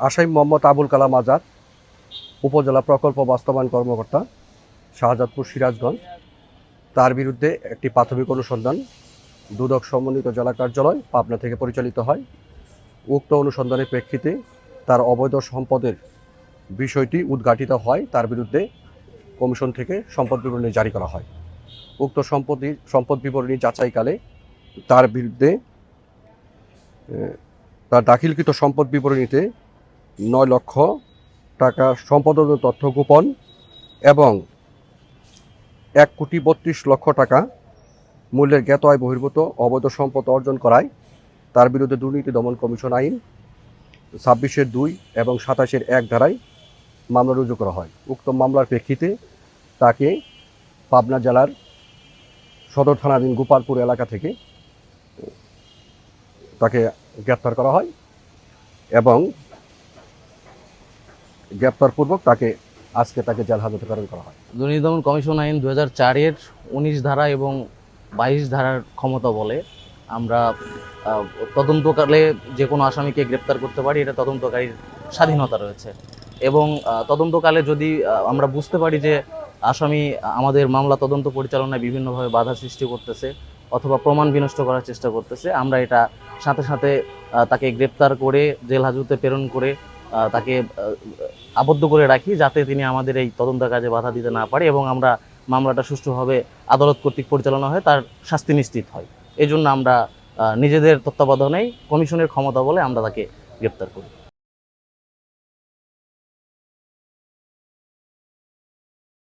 আসামি মোহাম্মদ আবুল কালাম আজাদ, উপজেলা প্রকল্প বাস্তবায়ন কর্মকর্তা, শাহজাদপুর, সিরাজগঞ্জ। তার বিরুদ্ধে একটি প্রাথমিক অনুসন্ধান দুদক সমন্বিত জেলা কার্যালয় পাবনা থেকে পরিচালিত হয়। উক্ত অনুসন্ধানের প্রেক্ষিতে তার অবৈধ সম্পদের বিষয়টি উদ্ঘাটিত হয়। তার বিরুদ্ধে কমিশন থেকে সম্পদ বিবরণী জারি করা হয়। উক্ত সম্পদ বিবরণী যাচাইকালে তার বিরুদ্ধে তার দাখিলকৃত সম্পদ বিবরণীতে 9 লক্ষ টাকা সম্পদের তথ্য গোপন এবং 1,32,00,000 টাকা মূল্যের জ্ঞাত আয় বহির্ভূত অবৈধ সম্পদ অর্জন করায় তার বিরুদ্ধে দুর্নীতি দমন কমিশন আইন 26-2 এবং 27-1 ধারায় মামলা রুজু করা হয়। উক্ত মামলার প্রেক্ষিতে তাকে পাবনা জেলার সদর থানাধীন গোপালপুর এলাকা থেকে তাকে গ্রেপ্তার করা হয় এবং গ্রেপ্তারপূর্বক আজকে তাকে জেল হাজতে প্রেরণ করা হয়। দুর্নীতি দমন কমিশন আইন 2004-এর 19 ধারা এবং 22 ধারার ক্ষমতা বলে আমরা তদন্তকালে যে কোনো আসামিকে গ্রেপ্তার করতে পারি, এটা তদন্তকারীর স্বাধীনতা রয়েছে। এবং তদন্তকালে যদি আমরা বুঝতে পারি যে আসামি আমাদের মামলা তদন্ত পরিচালনায় বিভিন্নভাবে বাধা সৃষ্টি করতেছে অথবা প্রমাণ বিনষ্ট করার চেষ্টা করতেছে, আমরা এটা সাথে সাথে তাকে গ্রেপ্তার করে জেল হাজতে প্রেরণ করে তাকে আবদ্ধ করে রাখি, যাতে তিনি আমাদের এই তদন্ত কাজে বাধা দিতে না পারে এবং আমরা মামলাটা সুষ্ঠুভাবে আদালত কর্তৃক পরিচালনা হয়, তার শাস্তি নিশ্চিত হয়। এই জন্য আমরা নিজেদের তত্ত্বাবধানেই কমিশনের ক্ষমতা বলে আমরা তাকে গ্রেপ্তার করি।